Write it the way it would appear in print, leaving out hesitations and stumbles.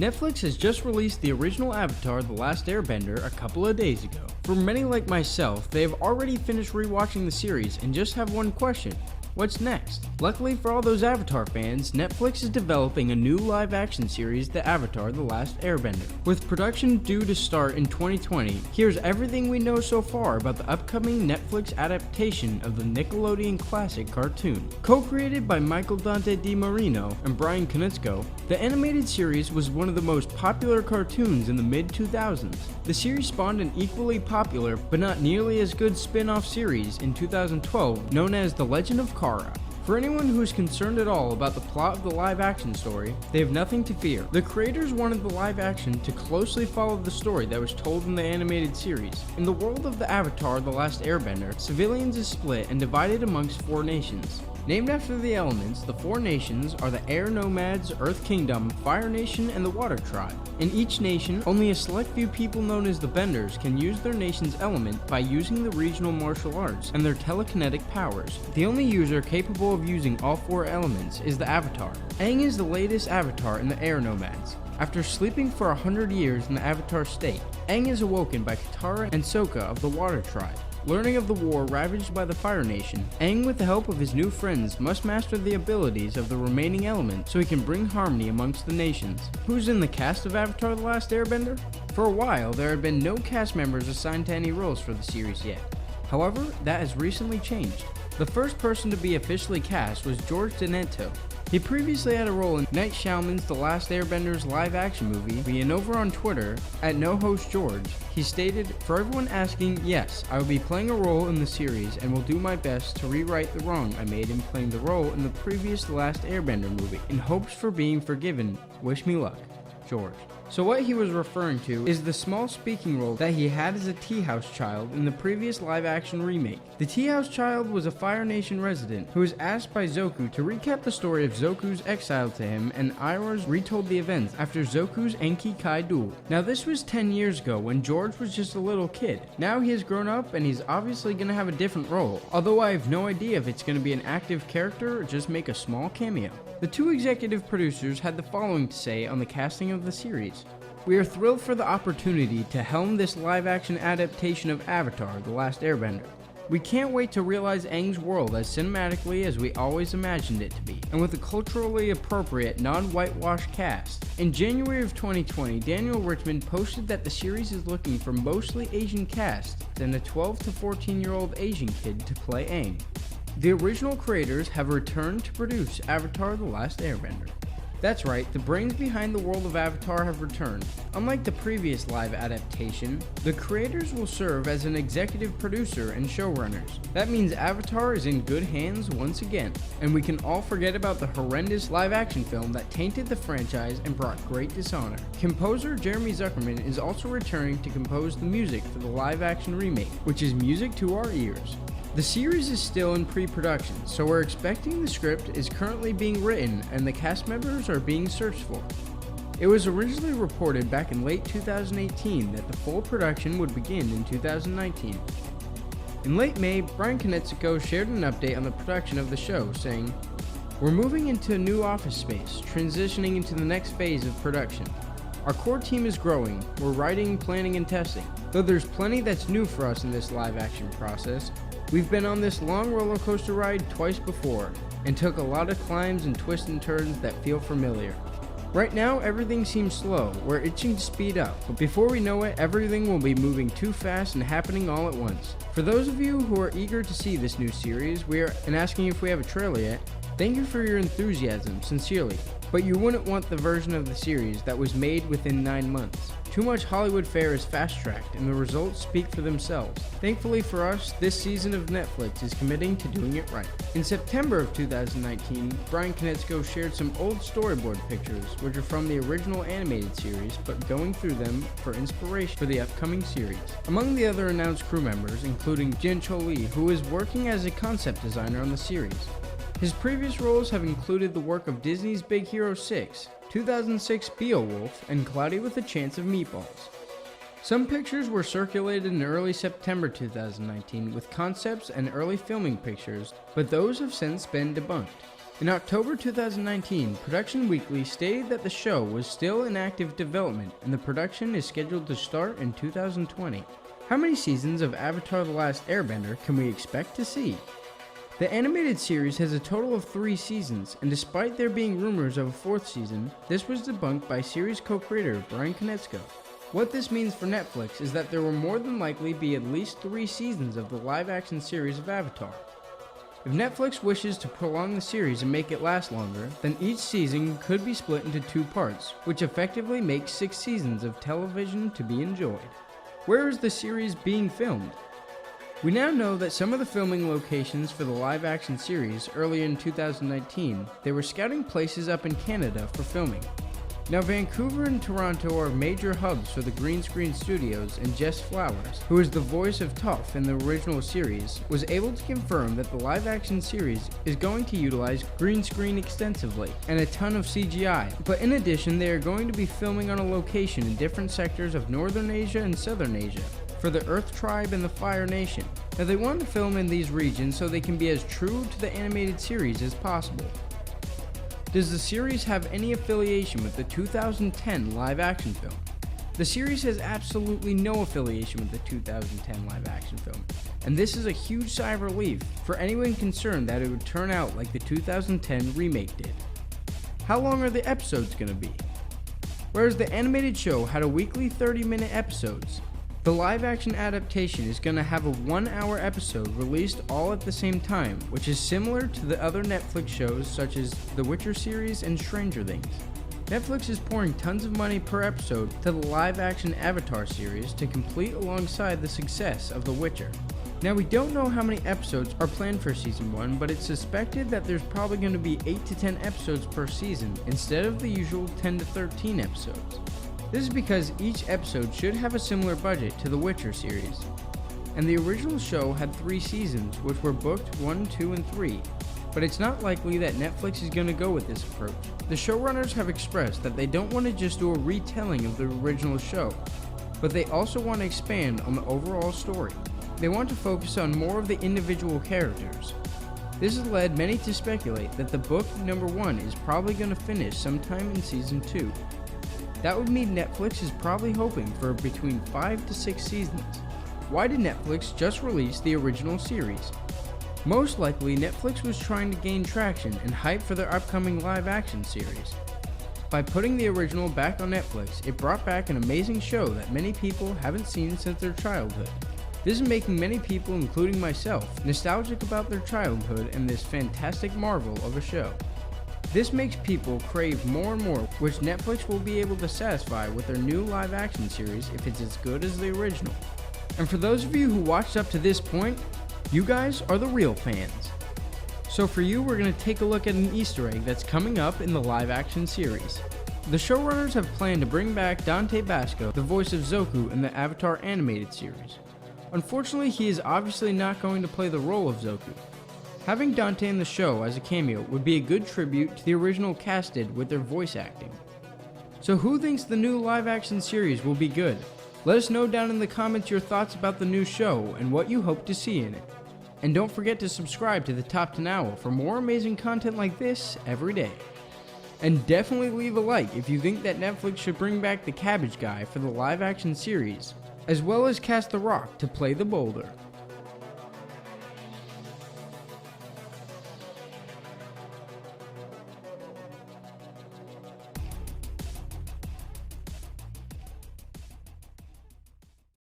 Netflix has just released the original Avatar: The Last Airbender a couple of days ago. For many like myself, they have already finished rewatching the series and just have one question: what's next? Luckily for all those Avatar fans, Netflix is developing a new live-action series, The Avatar: The Last Airbender. With production due to start in 2020, here's everything we know so far about the upcoming Netflix adaptation of the Nickelodeon classic cartoon. Co-created by Michael Dante DiMarino and Brian Konietzko, the animated series was one of the most popular cartoons in the mid-2000s. The series spawned an equally popular, but not nearly as good spin-off series in 2012 known as The Legend of Korra. For anyone who is concerned at all about the plot of the live-action story, they have nothing to fear. The creators wanted the live-action to closely follow the story that was told in the animated series. In the world of the Avatar: The Last Airbender, civilians is split and divided amongst 4 nations. Named after the elements, the 4 nations are the Air Nomads, Earth Kingdom, Fire Nation, and the Water Tribe. In each nation, only a select few people known as the Benders can use their nation's element by using the regional martial arts and their telekinetic powers. The only user capable of using all 4 elements is the Avatar. Aang is the latest Avatar in the Air Nomads. After sleeping for 100 years in the Avatar state, Aang is awoken by Katara and Sokka of the Water Tribe. Learning of the war ravaged by the Fire Nation, Aang, with the help of his new friends, must master the abilities of the remaining elements so he can bring harmony amongst the nations. Who's in the cast of Avatar: The Last Airbender? For a while, there had been no cast members assigned to any roles for the series yet. However, that has recently changed. The first person to be officially cast was George Denetto. He previously had a role in Night Shyamalan's The Last Airbender's live-action movie, and over on Twitter, @NoHostGeorge, he stated, "For everyone asking, yes, I will be playing a role in the series and will do my best to rewrite the wrong I made in playing the role in the previous The Last Airbender movie. In hopes for being forgiven, wish me luck, George." So what he was referring to is the small speaking role that he had as a Tea House child in the previous live-action remake. The Tea House child was a Fire Nation resident who was asked by Zoku to recap the story of Zoku's exile to him, and Iroh's retold the events after Zoku's Enki Kai duel. Now this was 10 years ago when George was just a little kid. Now he has grown up and he's obviously going to have a different role, although I have no idea if it's going to be an active character or just make a small cameo. The 2 executive producers had the following to say on the casting of the series. "We are thrilled for the opportunity to helm this live-action adaptation of Avatar: The Last Airbender. We can't wait to realize Aang's world as cinematically as we always imagined it to be, and with a culturally appropriate, non-whitewashed cast." In January of 2020, Daniel Richmond posted that the series is looking for mostly Asian cast and a 12 to 14-year-old Asian kid to play Aang. The original creators have returned to produce Avatar: The Last Airbender. That's right, the brains behind the world of Avatar have returned. Unlike the previous live adaptation, the creators will serve as an executive producer and showrunners. That means Avatar is in good hands once again, and we can all forget about the horrendous live-action film that tainted the franchise and brought great dishonor. Composer Jeremy Zuckerman is also returning to compose the music for the live-action remake, which is music to our ears. The series is still in pre-production, so we're expecting the script is currently being written and the cast members are being searched for. It was originally reported back in late 2018 that the full production would begin in 2019. In late May, Brian Konietzko shared an update on the production of the show, saying, "We're moving into a new office space, transitioning into the next phase of production. Our core team is growing, we're writing, planning, and testing. Though there's plenty that's new for us in this live-action process, we've been on this long roller coaster ride twice before, and took a lot of climbs and twists and turns that feel familiar. Right now, everything seems slow, we're itching to speed up, but before we know it, everything will be moving too fast and happening all at once. For those of you who are eager to see this new series, and asking if we have a trailer yet, thank you for your enthusiasm, sincerely. But you wouldn't want the version of the series that was made within 9 months. Too much Hollywood fare is fast-tracked, and the results speak for themselves. Thankfully for us, this season of Netflix is committing to doing it right." In September of 2019, Brian Konietzko shared some old storyboard pictures, which are from the original animated series, but going through them for inspiration for the upcoming series. Among the other announced crew members, including Jin Cho-lee, who is working as a concept designer on the series. His previous roles have included the work of Disney's Big Hero 6, 2006 Beowulf, and Cloudy with a Chance of Meatballs. Some pictures were circulated in early September 2019 with concepts and early filming pictures, but those have since been debunked. In October 2019, Production Weekly stated that the show was still in active development and the production is scheduled to start in 2020. How many seasons of Avatar: The Last Airbender can we expect to see? The animated series has a total of 3 seasons, and despite there being rumors of a 4th season, this was debunked by series co-creator Brian Konietzko. What this means for Netflix is that there will more than likely be at least 3 seasons of the live-action series of Avatar. If Netflix wishes to prolong the series and make it last longer, then each season could be split into 2 parts, which effectively makes 6 seasons of television to be enjoyed. Where is the series being filmed? We now know that some of the filming locations for the live-action series earlier in 2019, they were scouting places up in Canada for filming. Now, Vancouver and Toronto are major hubs for the green screen studios, and Jess Flowers, who is the voice of Toph in the original series, was able to confirm that the live-action series is going to utilize green screen extensively and a ton of CGI, but in addition they are going to be filming on a location in different sectors of Northern Asia and Southern Asia for the Earth Tribe and the Fire Nation. Now, they want to film in these regions so they can be as true to the animated series as possible. Does the series have any affiliation with the 2010 live-action film? The series has absolutely no affiliation with the 2010 live-action film, and this is a huge sigh of relief for anyone concerned that it would turn out like the 2010 remake did. How long are the episodes going to be? Whereas the animated show had a weekly 30-minute episodes, the live-action adaptation is going to have a 1-hour episode released all at the same time, which is similar to the other Netflix shows such as The Witcher series and Stranger Things. Netflix is pouring tons of money per episode to the live-action Avatar series to complete alongside the success of The Witcher. Now, we don't know how many episodes are planned for Season 1, but it's suspected that there's probably going to be 8 to 10 episodes per season instead of the usual 10 to 13 episodes. This is because each episode should have a similar budget to the Witcher series. And the original show had 3 seasons, which were booked 1, 2, and 3. But it's not likely that Netflix is going to go with this approach. The showrunners have expressed that they don't want to just do a retelling of the original show, but they also want to expand on the overall story. They want to focus on more of the individual characters. This has led many to speculate that the book number 1 is probably going to finish sometime in Season 2. That would mean Netflix is probably hoping for between 5 to 6 seasons. Why did Netflix just release the original series? Most likely, Netflix was trying to gain traction and hype for their upcoming live-action series. By putting the original back on Netflix, it brought back an amazing show that many people haven't seen since their childhood. This is making many people, including myself, nostalgic about their childhood and this fantastic marvel of a show. This makes people crave more and more, which Netflix will be able to satisfy with their new live-action series if it's as good as the original. And for those of you who watched up to this point, you guys are the real fans. So for you, we're going to take a look at an Easter egg that's coming up in the live-action series. The showrunners have planned to bring back Dante Basco, the voice of Zoku in the Avatar animated series. Unfortunately, he is obviously not going to play the role of Zoku. Having Dante in the show as a cameo would be a good tribute to the original cast did with their voice acting. So who thinks the new live-action series will be good? Let us know down in the comments your thoughts about the new show and what you hope to see in it. And don't forget to subscribe to the Top 10 Owl for more amazing content like this every day. And definitely leave a like if you think that Netflix should bring back the Cabbage Guy for the live-action series, as well as cast The Rock to play the Boulder.